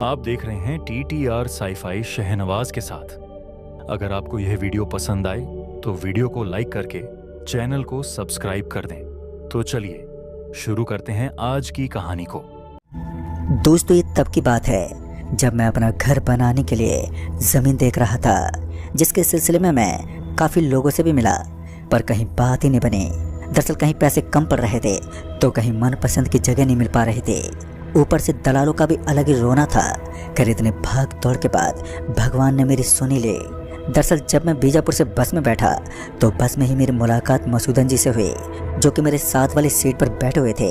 आप देख रहे हैं TTR साई-फाई शहनवाज के साथ। अगर आपको यह वीडियो पसंद आए तो वीडियो को लाइक करके चैनल को सब्सक्राइब कर दें। तो चलिए शुरू करते हैं आज की कहानी को। दोस्तों, ये तब की बात है जब मैं अपना घर बनाने के लिए ज़मीन देख रहा था, जिसके सिलसिले में मैं काफ़ी लोगों से भी मिला, पर कहीं बात ही नहीं बनी। दरअसल कहीं पैसे कम पड़ रहे थे तो कहीं मनपसंद की जगह नहीं मिल पा रही थी। ऊपर से दलालों का भी अलग ही रोना था। खैर इतने भाग दौड़ के बाद भगवान ने मेरी सुनी ली। दरअसल जब मैं बीजापुर से बस में बैठा तो बस में ही मेरी मुलाकात मसूदन जी से हुई, जो कि मेरे साथ वाली सीट पर बैठे हुए थे।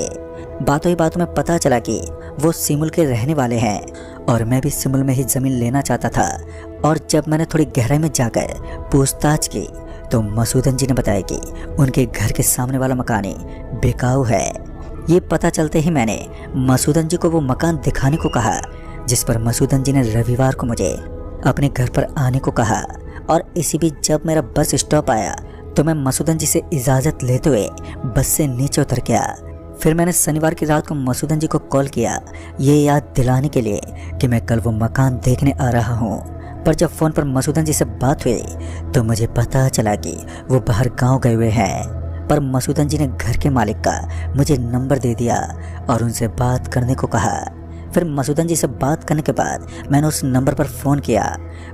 बातों ही बातों में पता चला कि वो सिमुल के रहने वाले हैं और मैं भी सिमुल में ही ज़मीन लेना चाहता था। और जब मैंने थोड़ी गहराई में जाकर पूछताछ की तो मसूदन जी ने बताया कि उनके घर के सामने वाला मकान ही बिकाऊ है। ये पता चलते ही मैंने मसूदन जी को वो मकान दिखाने को कहा, जिस पर मसूदन जी ने रविवार को मुझे अपने घर पर आने को कहा। और इसी बीच जब मेरा बस स्टॉप आया तो मैं मसूदन जी से इजाज़त लेते हुए बस से नीचे उतर गया। फिर मैंने शनिवार की रात को मसूदन जी को कॉल किया, ये याद दिलाने के लिए कि मैं कल वो मकान देखने आ रहा हूँ। पर जब फ़ोन पर मसूदन जी से बात हुई तो मुझे पता चला कि वो बाहर गांव गए हुए हैं। पर मसूदन जी ने घर के मालिक का मुझे नंबर दे दिया और उनसे बात करने को कहा। फिर मसूदन जी से बात करने के बाद मैंने उस नंबर पर फ़ोन किया,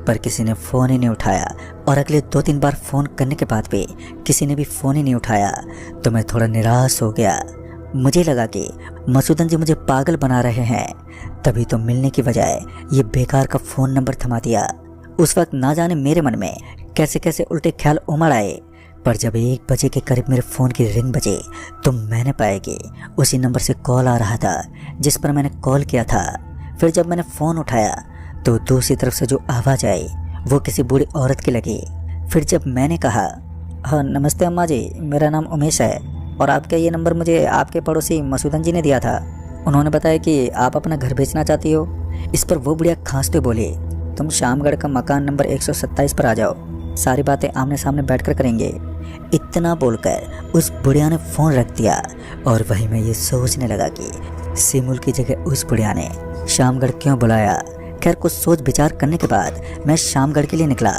पर किसी ने फ़ोन ही नहीं उठाया। और अगले 2-3 बार फ़ोन करने के बाद भी किसी ने भी फ़ोन ही नहीं उठाया तो मैं थोड़ा निराश हो गया। मुझे लगा कि मसूदन जी मुझे पागल बना रहे हैं, तभी तो मिलने की बजाय ये बेकार का फ़ोन नंबर थमा दिया। उस वक्त ना जाने मेरे मन में कैसे कैसे उल्टे ख्याल उमड़ आए। पर जब 1 बजे के करीब मेरे फ़ोन की रिंग बजे तो मैंने पाया कि उसी नंबर से कॉल आ रहा था जिस पर मैंने कॉल किया था। फिर जब मैंने फ़ोन उठाया तो दूसरी तरफ से जो आवाज़ आई वो किसी बूढ़ी औरत की लगी। फिर जब मैंने कहा, हाँ नमस्ते अम्मा जी, मेरा नाम उमेश है और आपका ये नंबर मुझे आपके पड़ोसी मसूदन जी ने दिया था। उन्होंने बताया कि आप अपना घर बेचना चाहती हो। इस पर वो बुढ़िया खांसते बोली, तुम शामगढ़ का मकान नंबर 127 पर आ जाओ, सारी बातें आमने सामने बैठकर करेंगे। इतना बोलकर उस बुढ़िया ने फ़ोन रख दिया और वहीं मैं ये सोचने लगा कि सिमुल की जगह उस बुढ़िया ने शामगढ़ क्यों बुलाया। खैर कुछ सोच विचार करने के बाद मैं शामगढ़ के लिए निकला,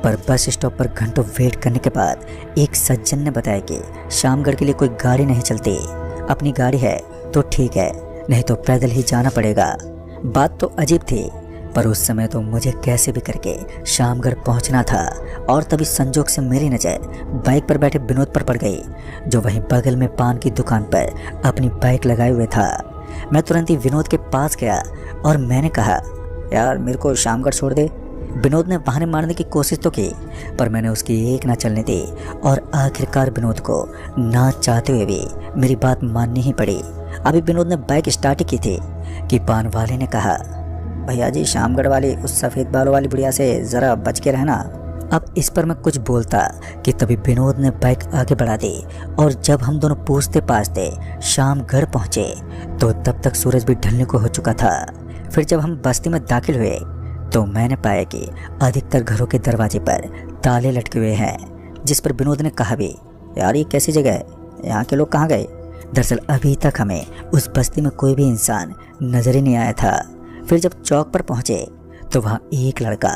पर बस स्टॉप पर घंटों वेट करने के बाद एक सज्जन ने बताया कि शामगढ़ के लिए कोई गाड़ी नहीं चलती, अपनी गाड़ी है तो ठीक है, नहीं तो पैदल ही जाना पड़ेगा। बात तो अजीब थी, पर उस समय तो मुझे कैसे भी करके शामगढ़ पहुंचना था। और तभी संजोग से मेरी नज़र बाइक पर बैठे विनोद पर पड़ गई, जो वहीं बगल में पान की दुकान पर अपनी बाइक लगाए हुए था। मैं तुरंत ही विनोद के पास गया और मैंने कहा, यार मेरे को शामगढ़ छोड़ दे। विनोद ने बहाने मारने की कोशिश तो की, पर मैंने उसकी एक ना चलने दी और आखिरकार विनोद को ना चाहते हुए भी मेरी बात माननी ही पड़ी। अभी विनोद ने बाइक स्टार्ट की थी कि पान वाले ने कहा, भैया जी शामगढ़ वाली उस सफ़ेद बालों वाली बुढ़िया से ज़रा बच के रहना। अब इस पर मैं कुछ बोलता कि तभी विनोद ने बाइक आगे बढ़ा दी और जब हम दोनों पूछते पाछते शामगढ़ पहुँचे तो तब तक सूरज भी ढलने को हो चुका था। फिर जब हम बस्ती में दाखिल हुए तो मैंने पाया कि अधिकतर घरों के दरवाजे पर ताले लटके हुए हैं, जिस पर विनोद ने कहा भी, यार ये कैसी जगह है, यहाँ के लोग कहाँ गए। दरअसल अभी तक हमें उस बस्ती में कोई भी इंसान नजर ही नहीं आया था। फिर जब चौक पर पहुँचे तो वहाँ एक लड़का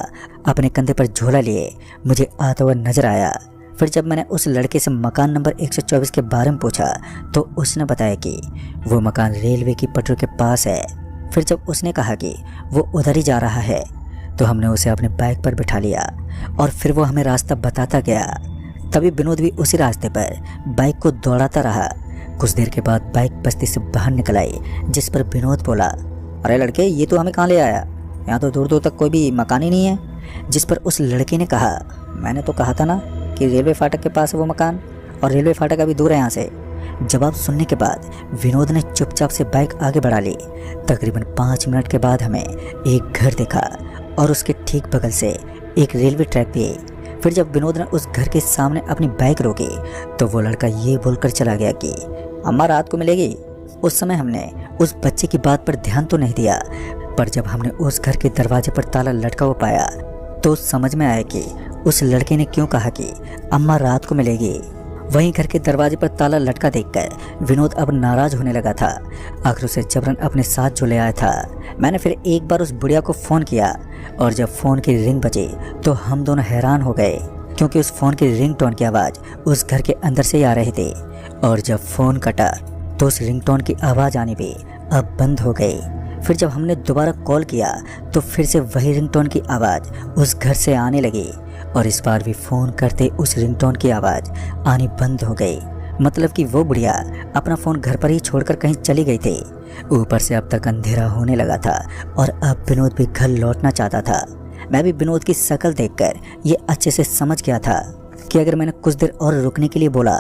अपने कंधे पर झोला लिए मुझे आता हुआ नजर आया। फिर जब मैंने उस लड़के से मकान नंबर 124 के बारे में पूछा तो उसने बताया कि वो मकान रेलवे की पटरी के पास है। फिर जब उसने कहा कि वो उधर ही जा रहा है तो हमने उसे अपने बाइक पर बिठा लिया और फिर वो हमें रास्ता बताता गया। तभी विनोद भी उसी रास्ते पर बाइक को दौड़ाता रहा। कुछ देर के बाद बाइक बस्ती से बाहर निकल आई, जिस पर विनोद बोला, अरे लड़के ये तो हमें कहाँ ले आया, यहाँ तो दूर दूर तक कोई भी मकान ही नहीं है। जिस पर उस लड़के ने कहा, मैंने तो कहा था ना कि रेलवे फाटक के पास है वो मकान, और रेलवे फाटक अभी दूर है यहाँ से। जवाब सुनने के बाद विनोद ने चुपचाप से बाइक आगे बढ़ा ली। तकरीबन 5 मिनट के बाद हमें एक घर देखा और उसके ठीक बगल से एक रेलवे ट्रैक भी। फिर जब विनोद ने उस घर के सामने अपनी बाइक रोकी तो वो लड़का ये बोलकर चला गया कि अम्मा रात को मिलेगी। उस समय हमने उस बच्चे की बात पर ध्यान तो नहीं दिया, पर जब हमने उस घर के दरवाजे पर ताला लटका हुआ पाया तो समझ में आया कि उस लड़के ने क्यों कहा कि अम्मा रात को मिलेगी। वहीं घर के दरवाजे पर ताला लटका देखकर विनोद अब नाराज होने लगा था। आखिर उसे जबरन अपने साथ जो ले आया था। मैंने फिर एक बार उस बुढ़िया को फ़ोन किया और जब फ़ोन की रिंग बजी तो हम दोनों हैरान हो गए, क्योंकि उस फ़ोन की रिंगटोन की आवाज़ उस घर के अंदर से ही आ रही थी। और जब फ़ोन कटा तो उस रिंगटोन की आवाज़ आनी भी अब बंद हो गई। फिर जब हमने दोबारा कॉल किया तो फिर से वही रिंगटोन की आवाज़ उस घर से आने लगी और इस बार भी फ़ोन करते उस रिंगटोन की आवाज़ आनी बंद हो गई। मतलब कि वो बुढ़िया अपना फ़ोन घर पर ही छोड़कर कहीं चली गई थी। ऊपर से अब तक अंधेरा होने लगा था और अब विनोद भी घर लौटना चाहता था। मैं भी विनोद की शक्ल देखकर ये अच्छे से समझ गया था कि अगर मैंने कुछ देर और रुकने के लिए बोला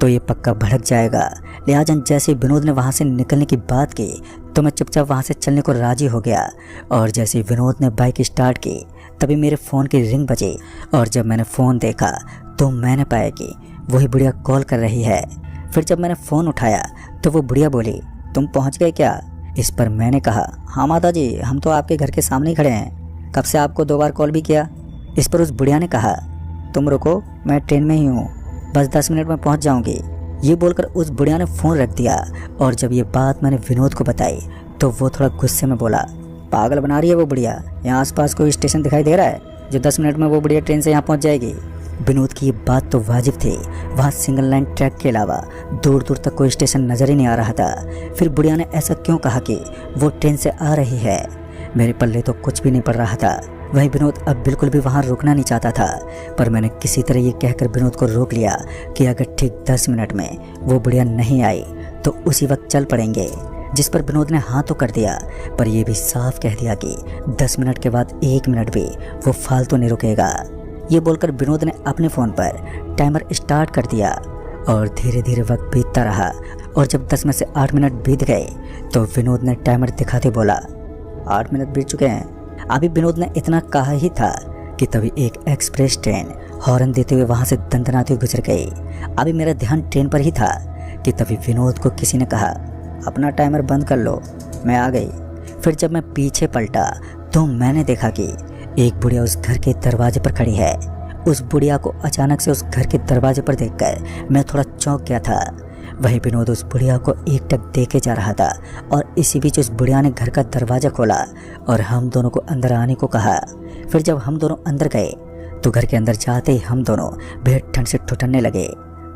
तो ये पक्का भड़क जाएगा। लिहाजा जैसे विनोद ने वहाँ से निकलने की बात की तो मैं चुपचाप वहाँ से चलने को राजी हो गया। और जैसे विनोद ने बाइक स्टार्ट की तभी मेरे फ़ोन की रिंग बजी और जब मैंने फ़ोन देखा तो मैंने पाया कि वही बुढ़िया कॉल कर रही है। फिर जब मैंने फ़ोन उठाया तो वो बुढ़िया बोली, तुम पहुँच गए क्या? इस पर मैंने कहा, हाँ माता जी, हम तो आपके घर के सामने ही खड़े हैं, कब से आपको 2 बार कॉल भी किया। इस पर उस बुढ़िया ने कहा, तुम रुको, मैं ट्रेन में ही हूँ, बस 10 मिनट में पहुँच जाऊँगी। ये बोलकर उस बुढ़िया ने फ़ोन रख दिया। और जब ये बात मैंने विनोद को बताई तो वो थोड़ा गुस्से में बोला, पागल बना रही है वो बुढ़िया, यहाँ आसपास कोई स्टेशन दिखाई दे रहा है जो 10 मिनट में वो बुढ़िया ट्रेन से यहाँ पहुँच जाएगी। विनोद की ये बात तो वाजिब थी, वहाँ सिंगल लाइन ट्रैक के अलावा दूर दूर तक कोई स्टेशन नज़र ही नहीं आ रहा था। फिर बुढ़िया ने ऐसा क्यों कहा कि वो ट्रेन से आ रही है? मेरे पल्ले तो कुछ भी नहीं पड़ रहा था। वहीं विनोद अब बिल्कुल भी वहाँ रुकना नहीं चाहता था, पर मैंने किसी तरह ये कहकर विनोद को रोक लिया कि अगर ठीक 10 मिनट में वो बुढ़िया नहीं आई तो उसी वक्त चल पड़ेंगे। जिस पर विनोद ने हाँ तो कर दिया, पर यह भी साफ कह दिया कि 10 मिनट के बाद 1 मिनट भी वो फालतू नहीं रुकेगा। ये बोलकर विनोद ने अपने फ़ोन पर टाइमर स्टार्ट कर दिया और धीरे धीरे वक्त बीतता रहा। और जब 10 में से 8 मिनट बीत गए तो विनोद ने टाइमर दिखाते बोला, 8 मिनट बीत चुके हैं। अभी विनोद ने इतना कहा ही था कि तभी एक एक्सप्रेस ट्रेन हॉर्न देते हुए वहाँ से दंदनाती हुई गुजर गई। अभी मेरा ध्यान ट्रेन पर ही था कि तभी विनोद को किसी ने कहा, अपना टाइमर बंद कर लो, मैं आ गई। फिर जब मैं पीछे पलटा तो मैंने देखा कि एक बुढ़िया उस घर के दरवाजे पर खड़ी है। उस बुढ़िया को अचानक से उस घर के दरवाजे पर देखकर मैं थोड़ा चौंक गया था। वही विनोद उस बुढ़िया को एकटक देखे जा रहा था और इसी बीच उस बुढ़िया ने घर का दरवाज़ा खोला और हम दोनों को अंदर आने को कहा। फिर जब हम दोनों अंदर गए तो घर के अंदर जाते ही हम दोनों बेहद ठंड से ठुठरने लगे।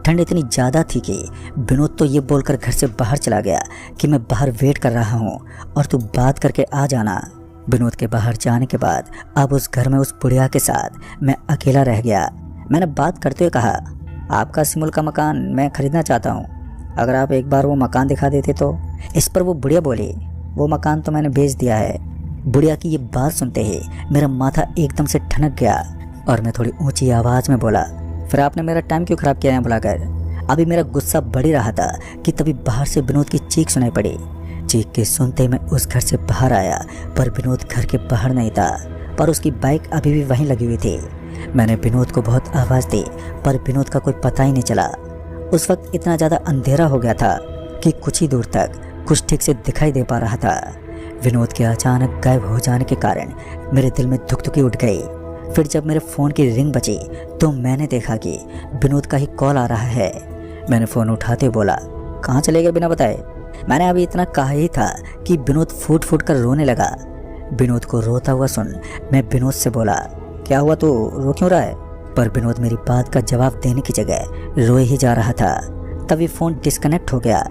ठंड इतनी ज़्यादा थी कि विनोद तो ये बोलकर घर से बाहर चला गया कि मैं बाहर वेट कर रहा हूँ और तू बात करके आ जाना। विनोद के बाहर जाने के बाद अब उस घर में उस बुढ़िया के साथ मैं अकेला रह गया। मैंने बात करते हुए कहा, आपका सिमुल का मकान मैं खरीदना चाहता हूँ, अगर आप एक बार वो मकान दिखा देते तो। इस पर वो बुढ़िया बोली, वो मकान तो मैंने बेच दिया है। बुढ़िया की ये बात सुनते ही मेरा माथा एकदम से ठनक गया और मैं थोड़ी ऊंची आवाज़ में बोला, फिर आपने मेरा टाइम क्यों ख़राब किया है बुलाकर। अभी मेरा गुस्सा बढ़ ही रहा था कि तभी बाहर से विनोद की चीख सुनाई पड़ी। चीख के सुनते ही मैं उस घर से बाहर आया, पर विनोद घर के बाहर नहीं था, पर उसकी बाइक अभी भी वहीं लगी हुई थी। मैंने विनोद को बहुत आवाज़ दी, पर विनोद का कोई पता ही नहीं चला। उस वक्त इतना ज़्यादा अंधेरा हो गया था कि कुछ ही दूर तक कुछ ठीक से दिखाई दे पा रहा था। विनोद के अचानक गायब हो जाने के कारण मेरे दिल में धुकधुकी उठ गई। फिर जब मेरे फ़ोन की रिंग बजी तो मैंने देखा कि विनोद का ही कॉल आ रहा है। मैंने फ़ोन उठाते बोला, कहाँ चले गए बिना बताए। मैंने अभी इतना कहा ही था कि विनोद फूट फूट कर रोने लगा। विनोद को रोता हुआ सुन मैं विनोद से बोला, क्या हुआ, तू रो क्यों रहा है? पर विनोद मेरी बात का जवाब देने की जगह रोए ही जा रहा था। तभी फ़ोन डिस्कनेक्ट हो गया।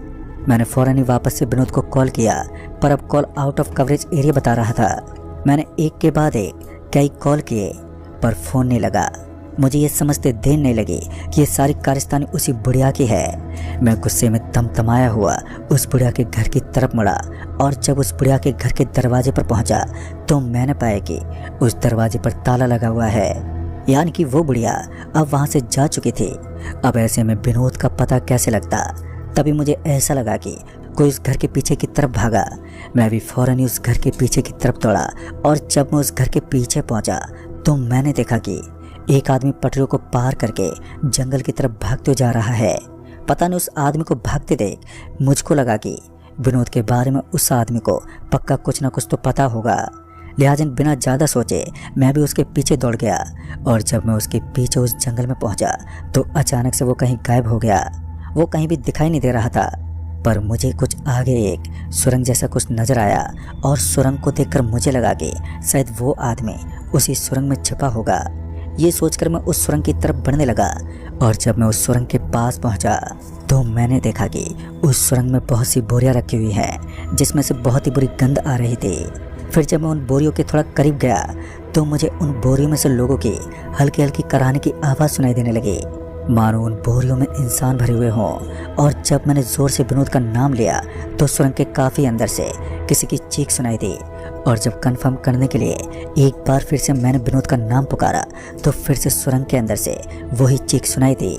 मैंने फ़ौरन ही वापस से विनोद को कॉल किया, पर अब call out of coverage area बता रहा था। मैंने एक के बाद एक कई कॉल किए पर फ़ोन नहीं लगा। मुझे ये समझते देर नहीं लगी कि ये सारी कारस्तानी उसी बुढ़िया की है। मैं गुस्से में तमतमाया हुआ उस बुढ़िया के घर की तरफ मुड़ा और जब उस बुढ़िया के घर के दरवाजे पर पहुंचा तो मैंने पाया कि उस दरवाजे पर ताला लगा हुआ है, यानी कि वो बुढ़िया अब वहाँ से जा चुकी थी। अब ऐसे में विनोद का पता कैसे लगता। तभी मुझे ऐसा लगा कि कोई उस घर के पीछे की तरफ भागा। मैं भी फ़ौरन ही उस घर के पीछे की तरफ दौड़ा और जब मैं उस घर के पीछे पहुंचा तो मैंने देखा कि एक आदमी पटरियों को पार करके जंगल की तरफ भागते जा रहा है। पता नहीं उस आदमी को भागते देख मुझको लगा कि विनोद के बारे में उस आदमी को पक्का कुछ ना कुछ तो पता होगा। लिहाजा बिना ज़्यादा सोचे मैं भी उसके पीछे दौड़ गया। और जब मैं उसके पीछे उस जंगल में पहुंचा तो अचानक से वो कहीं गायब हो गया। वो कहीं भी दिखाई नहीं दे रहा था। पर मुझे कुछ आगे एक सुरंग जैसा कुछ नजर आया और सुरंग को देखकर मुझे लगा कि शायद वो आदमी उसी सुरंग में छिपा होगा। ये सोचकर मैं उस सुरंग की तरफ बढ़ने लगा। और जब मैं उस सुरंग के पास पहुंचा तो मैंने देखा कि उस सुरंग में बहुत सी बोरियां रखी हुई हैं जिसमें से बहुत ही बुरी गंध आ रही थी। फिर जब मैं उन बोरियों के थोड़ा करीब गया तो मुझे उन बोरियों में से लोगों की हल्की हल्की कराहने की आवाज़ सुनाई देने लगी, मानो उन बोरियों में इंसान भरे हुए हों। और जब मैंने ज़ोर से विनोद का नाम लिया तो सुरंग के काफ़ी अंदर से किसी की चीख सुनाई दी। और जब कंफर्म करने के लिए एक बार फिर से मैंने विनोद का नाम पुकारा तो फिर से सुरंग के अंदर से वही चीख सुनाई दी,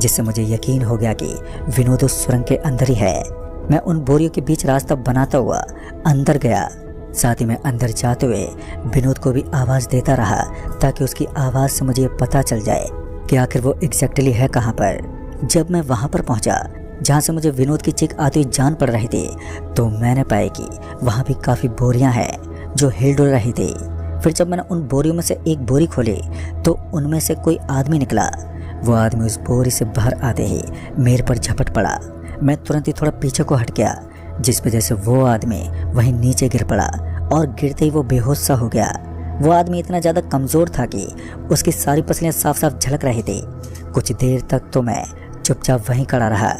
जिससे मुझे यकीन हो गया कि विनोद उस सुरंग के अंदर ही है। मैं उन बोरियों के बीच रास्ता बनाता हुआ अंदर गया। साथ ही मैं अंदर जाते हुए विनोद को भी आवाज़ देता रहा ताकि उसकी आवाज़ से मुझे ये पता चल जाए कि आखिर वो एग्जैक्टली है कहाँ पर। जब मैं वहाँ पर पहुँचा जहाँ से मुझे विनोद की चीख आती हुई जान पड़ रही थी तो मैंने पाया कि वहाँ भी काफ़ी बोरियाँ हैं जो हिल डुल रही थी। फिर जब मैंने उन बोरियों में से एक बोरी खोली तो उनमें से कोई आदमी निकला। वो आदमी उस बोरी से बाहर आते ही मेरे पर झपट पड़ा। मैं तुरंत ही थोड़ा पीछे को हट गया, जिस वजह से वो आदमी वहीं नीचे गिर पड़ा और गिरते ही वो बेहोश सा हो गया। वो आदमी इतना ज़्यादा कमज़ोर था कि उसकी सारी पसलियाँ साफ साफ झलक रही थी। कुछ देर तक तो मैं चुपचाप वहीं खड़ा रहा।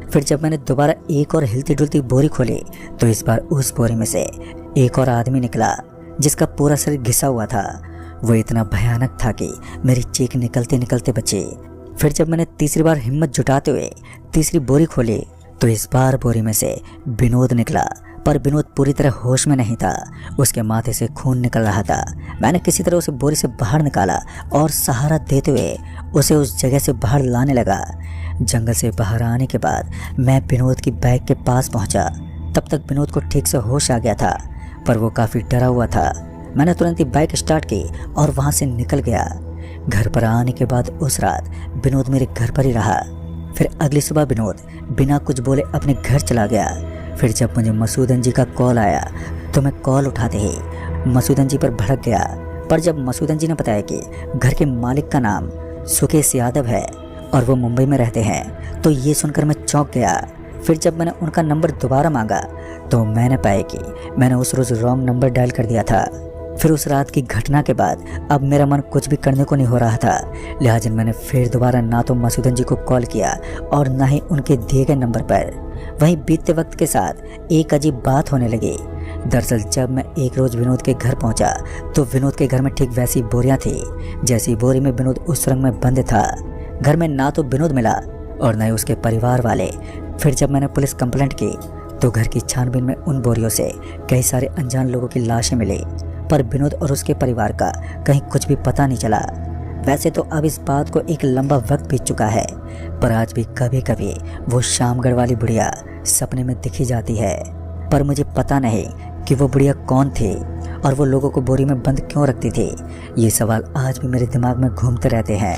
फिर जब मैंने दोबारा एक और हिलती डुलती बोरी खोली तो इस बार उस बोरी में से एक और आदमी निकला जिसका पूरा शरीर घिसा हुआ था। वो इतना भयानक था कि मेरी चीख निकलते निकलते बची। फिर जब मैंने तीसरी बार हिम्मत जुटाते हुए तीसरी बोरी खोली तो इस बार बोरी में से विनोद निकला। पर विनोद पूरी तरह होश में नहीं था, उसके माथे से खून निकल रहा था। मैंने किसी तरह उसे बोरी से बाहर निकाला और सहारा देते हुए उसे उस जगह से बाहर लाने लगा। जंगल से बाहर आने के बाद मैं विनोद की बैग के पास पहुंचा। तब तक विनोद को ठीक से होश आ गया था, पर वो काफ़ी डरा हुआ था। मैंने तुरंत ही बाइक स्टार्ट की और वहाँ से निकल गया। घर पर आने के बाद उस रात विनोद मेरे घर पर ही रहा। फिर अगली सुबह विनोद बिना कुछ बोले अपने घर चला गया। फिर जब मुझे मसूदन जी का कॉल आया तो मैं कॉल उठाते ही मसूदन जी पर भड़क गया। पर जब मसूदन जी ने बताया कि घर के मालिक का नाम सुकेश यादव है और वो मुंबई में रहते हैं तो ये सुनकर मैं चौंक गया। फिर जब मैंने उनका नंबर दोबारा मांगा तो मैंने पाया कि मैंने उस रोज़ रॉन्ग नंबर डायल कर दिया था। फिर उस रात की घटना के बाद अब मेरा मन कुछ भी करने को नहीं हो रहा था। लिहाजा मैंने फिर दोबारा ना तो मसूदन जी को कॉल किया और ना ही उनके दिए गए नंबर पर। वहीं बीतते वक्त के साथ एक अजीब बात होने लगी। दरअसल जब मैं एक रोज़ विनोद के घर पहुंचा तो विनोद के घर में ठीक वैसी बोरियां थी जैसी बोरी में विनोद उस सुरंग में बंद था। घर में ना तो विनोद मिला और न ही उसके परिवार वाले। फिर जब मैंने पुलिस कंप्लेंट की तो घर की छानबीन में उन बोरियों से कई सारे अनजान लोगों की लाशें मिली, पर विनोद और उसके परिवार का कहीं कुछ भी पता नहीं चला। वैसे तो अब इस बात को एक लंबा वक्त बीत चुका है, पर आज भी कभी कभी वो शामगढ़ वाली बुढ़िया सपने में दिखी जाती है। पर मुझे पता नहीं कि वो बुढ़िया कौन थी और वो लोगों को बोरी में बंद क्यों रखती थी। ये सवाल आज भी मेरे दिमाग में घूमते रहते हैं।